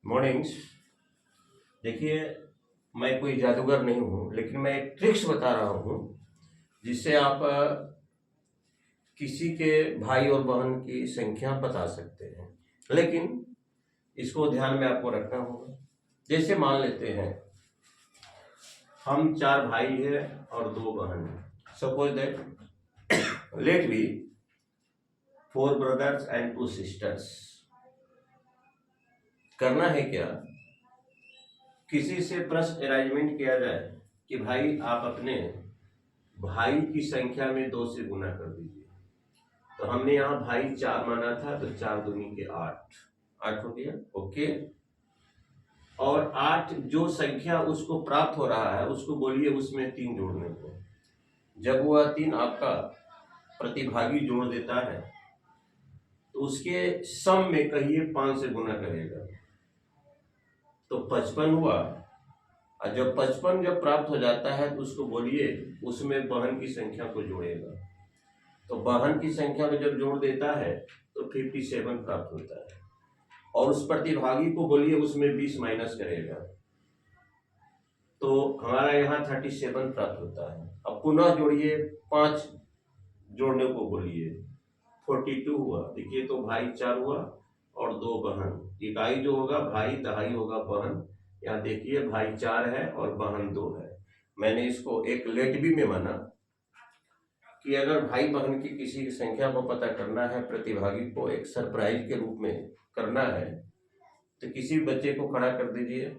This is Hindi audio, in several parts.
मॉर्निंग्स। देखिए, मैं कोई जादूगर नहीं हूँ, लेकिन मैं एक ट्रिक्स बता रहा हूँ जिससे आप किसी के भाई और बहन की संख्या बता सकते हैं। लेकिन इसको ध्यान में आपको रखना होगा। जैसे मान लेते हैं हम 4 भाई हैं और 2 बहन हैं। Suppose that let be 4 brothers and 2 sisters. करना है क्या, किसी से प्रश्न अरेंजमेंट किया जाए कि भाई आप अपने भाई की संख्या में 2 से गुना कर दीजिए। तो हमने यहाँ भाई 4 माना था, तो 4 दूनी के 8 हो गया। ओके, और 8 जो संख्या उसको प्राप्त हो रहा है उसको बोलिए उसमें 3 जोड़ने को। जब वह 3 आपका प्रतिभागी जोड़ देता है तो उसके सम में कहिए 5 से गुना करेगा तो 55 हुआ। और जब 55 जब प्राप्त हो जाता है तो उसको बोलिए उसमें बहन की संख्या को जोड़ेगा। तो बहन की संख्या में जब जोड़ देता है तो 57 प्राप्त होता है। और उस प्रतिभागी को बोलिए उसमें 20 माइनस करेगा तो हमारा यहाँ 37 प्राप्त होता है। अब पुनः जोड़िए, 5 जोड़ने को बोलिए, 42 हुआ। देखिए, तो भाई 4 हुआ और 2 बहन। इकाई जो होगा भाई, दहाई होगा बहन। यहाँ देखिए भाई 4 है और बहन 2 है। मैंने इसको एक लेट बी में माना कि अगर भाई बहन की किसी की संख्या को पता करना है, प्रतिभागी को एक सरप्राइज के रूप में करना है, तो किसी बच्चे को खड़ा कर दीजिए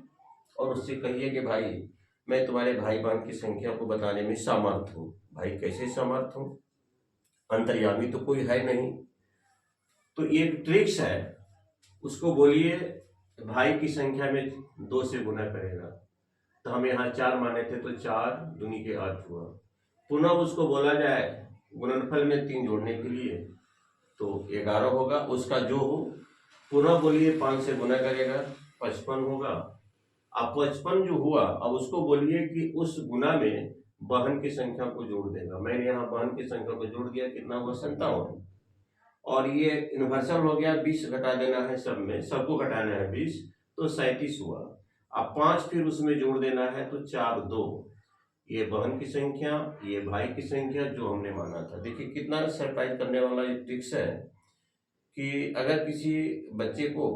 और उससे कहिए कि भाई मैं तुम्हारे भाई बहन की संख्या को बताने में समर्थ हूँ। भाई कैसे समर्थ हूँ, अंतर्यामी तो कोई है नहीं। तो एक ट्रिक्स है, उसको बोलिए भाई की संख्या में 2 से गुना करेगा। तो हम यहाँ 4 माने थे तो 4 दूनी के 8 हुआ। पुनः उसको बोला जाए गुणनफल में 3 जोड़ने के लिए तो 11 होगा। उसका जो हो पुनः बोलिए 5 से गुना करेगा, 55 होगा। अब 55 जो हुआ, अब उसको बोलिए कि उस गुना में बहन की संख्या को जोड़ देगा। मैंने यहाँ बहन की संख्या को जोड़ दिया, कितना हुआ 57। और ये यूनिवर्सल हो गया, 20 घटा देना है, सब में सबको घटाना है 20, तो 37 हुआ। अब 5 फिर उसमें जोड़ देना है तो 4 2। ये बहन की संख्या, ये भाई की संख्या जो हमने माना था। देखिए कितना सरप्राइज करने वाला ये ट्रिक्स है कि अगर किसी बच्चे को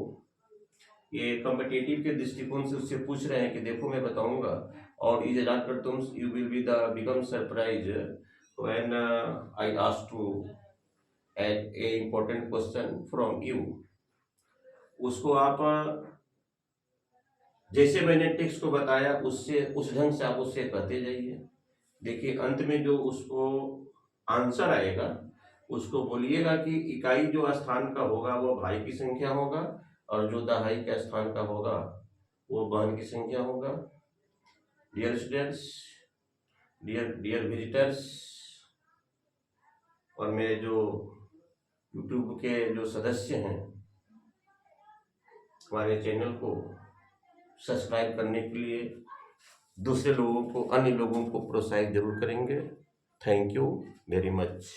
ये कॉम्पिटिटिव के दृष्टिकोण से उससे पूछ रहे हैं कि देखो मैं बताऊंगा और इज कर तुम you will be the become surprise when I ask to at a important question from you. उसको आप जैसे मैंने टेक्स्ट को बताया उससे उस ढंग से आप उससे कहते जाइए। देखिए अंत में जो उसको आंसर आएगा उसको बोलिएगा कि इकाई जो स्थान का होगा वो भाई की संख्या होगा और जो दहाई के स्थान का होगा वो बहन की संख्या होगा। डियर स्टूडेंट्स, डियर विजिटर्स और मेरे जो यूट्यूब के जो सदस्य हैं, हमारे चैनल को सब्सक्राइब करने के लिए दूसरे लोगों को, अन्य लोगों को प्रोत्साहित जरूर करेंगे। Thank you very much.